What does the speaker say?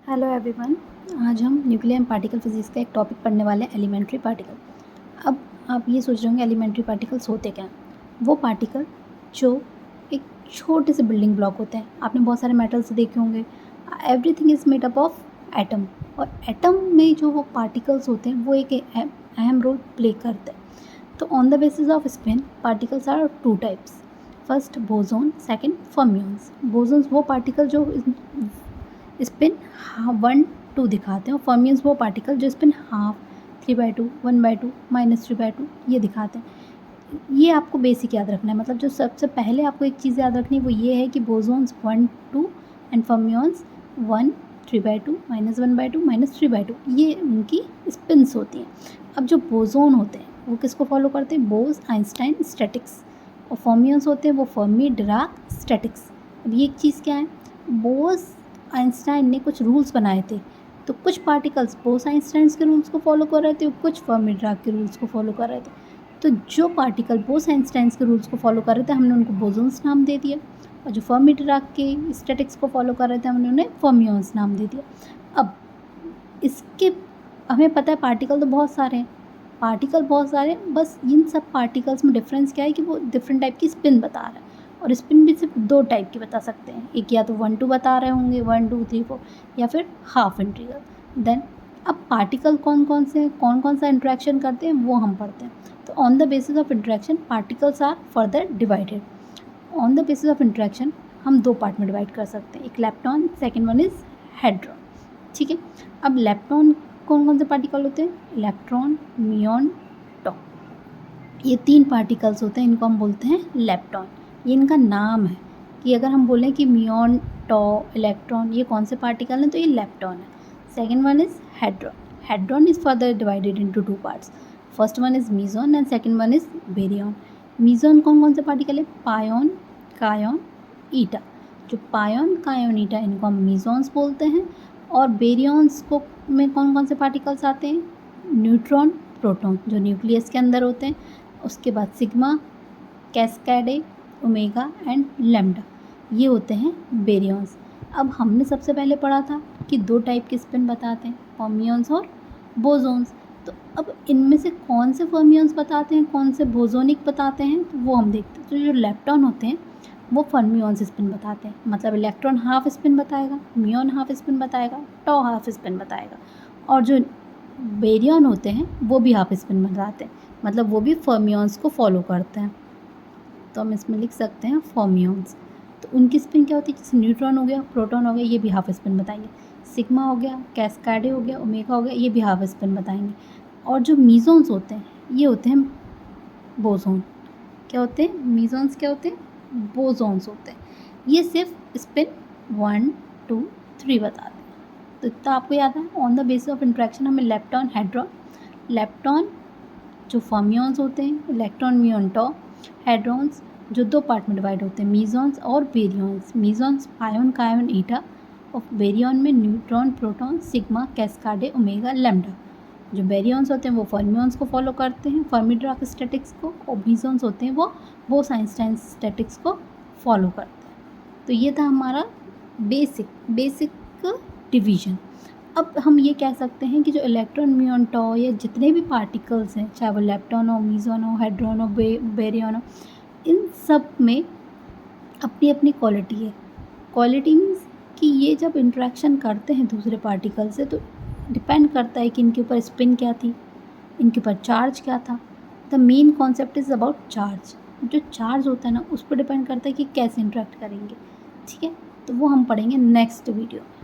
Hello everyone. आज हम nuclear and particle physics का एक टॉपिक पढ़ने वाले हैं, एलिमेंट्री पार्टिकल। अब आप ये सोच रहे होंगे एलिमेंट्री पार्टिकल्स होते क्या हैं। वो पार्टिकल जो एक छोटे से बिल्डिंग ब्लॉक होते हैं। आपने बहुत सारे मेटल्स देखे होंगे। Everything is made up of atom, और एटम में जो वो पार्टिकल्स होते हैं वो एक अहम रोल प्ले करते हैं। तो on the basis of spin particles are two types. First boson, second fermions. Bosons वो पार्टिकल जो स्पिन 1/2 दिखाते हैं, और फर्मियंस वो पार्टिकल जो स्पिन हाफ, 3/2, 1/2, -3/2 ये दिखाते हैं। ये आपको बेसिक याद रखना है। मतलब जो सबसे पहले आपको एक चीज़ याद रखनी है वो ये है कि बोसोन्स 1/2 एंड फर्मियंस 1, 3/2, -1/2, -3/2 ये उनकी स्पिन्स होती हैं। अब जो बोसोन होते हैं वो किसको फॉलो करते हैं? Bose Einstein statics. और फर्मियंस होते हैं वो फर्मी डिराक स्टैटिक्स। अब ये एक चीज़ क्या है, बोस आइंस्टाइन ने कुछ रूल्स बनाए थे, तो कुछ पार्टिकल्स बोस आइंस्टाइन के रूल्स को फॉलो कर रहे थे और कुछ फर्मी डिराक के रूल्स को फॉलो कर रहे थे। तो जो पार्टिकल बोस आइंस्टाइन के रूल्स को फॉलो कर रहे थे हमने उनको बोसोन्स नाम दे दिया, और जो फर्मी डिराक के स्टैटिक्स को फॉलो कर रहे थे हमने उन्हें फर्मियंस नाम दे दिया। अब इसके हमें पता है पार्टिकल तो बहुत सारे हैं, बस इन सब पार्टिकल्स में डिफरेंस क्या है कि वो डिफरेंट टाइप की स्पिन बता रहा है। और स्पिन भी सिर्फ 2 टाइप की बता सकते हैं, एक या तो 1-2 बता रहे होंगे, 1, 2, 3, 4, या फिर हाफ इंटीग्रल। देन अब पार्टिकल कौन कौन सा इंट्रैक्शन करते हैं वो हम पढ़ते हैं। तो on the basis of interaction particles are further divided. On the basis of interaction हम 2 पार्ट में डिवाइड कर सकते हैं, एक lepton, second one is hadron. ठीक है। अब लेप्टॉन कौन से पार्टिकल होते हैं? Electron, muon, tau. ये 3 पार्टिकल्स होते हैं, इनको हम बोलते हैं लेप्टॉन। ये इनका नाम है कि अगर हम बोलें कि म्यूऑन, टॉ, इलेक्ट्रॉन ये कौन से पार्टिकल हैं तो ये लेप्टॉन है। Second one is hadron. Hadron is further divided into 2 parts. First one is meson and second one is baryon. Meson कौन से पार्टिकल है? पायोन, कायोन, ईटा। जो पायोन, कायोन, ईटा इनको हम मीजॉन्स बोलते हैं। और बेरियंस को में कौन से पार्टिकल्स आते हैं? न्यूट्रॉन, प्रोटॉन जो न्यूक्लियस के अंदर होते हैं। उसके बाद sigma, cascade, omega and lambda ये होते हैं बेरियंस। अब हमने सबसे पहले पढ़ा था कि 2 टाइप के स्पिन बताते हैं, फर्मियंस और बोसोन्स। तो अब इनमें से कौन से फर्मियंस बताते हैं, कौन से बोसोनिक बताते हैं, तो वो हम देखते हैं। तो जो लेप्टॉन होते हैं वो फर्मियंस स्पिन बताते हैं, मतलब इलेक्ट्रॉन हाफ स्पिन बताएगा, म्यूऑन हाफ स्पिन बताएगा, टॉ हाफ स्पिन बताएगा। और जो बेरियन होते हैं वो भी हाफ स्पिन बताते हैं, मतलब वो भी फर्मियंस को फॉलो करते हैं। तो हम इसमें लिख सकते हैं फर्मियंस। तो उनकी स्पिन क्या होती है? जैसे न्यूट्रॉन हो गया, प्रोटॉन हो गया, ये भी हाफ स्पिन बताएंगे। सिग्मा हो गया, कैस्केडे हो गया, ओमेगा हो गया, ये भी हाफ स्पिन बताएंगे। और जो मीजॉन्स होते हैं ये होते हैं बोसोन। क्या होते हैं? मीजॉन्स क्या होते हैं? बोसोन्स होते हैं। ये सिर्फ स्पिन 1, 2, 3 बताते हैं। तो इतना आपको याद है। On the basis of interaction हमें लेप्टॉन, हेड्रॉन, लेप्टॉन जो फर्मियंस होते हैं, इलेक्ट्रॉन, म्यूऑन, टॉ, हेड्रॉन्स जो 2 पार्ट में डिवाइड होते हैं, मीजॉन्स और बेरियंस। मीजॉन्स पायोन, कायोन, ईटा, और बेरियन में neutron, proton, sigma, cascade, omega, lambda. जो बेरियंस होते हैं वो फर्मियंस को फॉलो करते हैं, फर्मी डिराक स्टैटिक्स को, और मीजॉन्स होते हैं वो बोस आइंस्टाइन स्टैटिक्स को फॉलो करते हैं। तो ये था हमारा बेसिक डिवीजन। अब हम ये कह सकते हैं कि जो इलेक्ट्रॉन, म्यूऑन, टॉ या जितने भी पार्टिकल्स हैं, चाहे वो लेप्टॉन हो, मीजॉन हो, हेड्रॉन हो, बेरियन हो, इन सब में अपनी अपनी क्वालिटी है। क्वालिटी मीन्स कि ये जब इंटरेक्शन करते हैं दूसरे पार्टिकल से तो डिपेंड करता है कि इनके ऊपर स्पिन क्या थी, इनके ऊपर चार्ज क्या था। The main concept is about charge. जो चार्ज होता है ना उस पर डिपेंड करता है कि कैसे इंटरेक्ट करेंगे। ठीक है, तो वो हम पढ़ेंगे नेक्स्ट वीडियो में।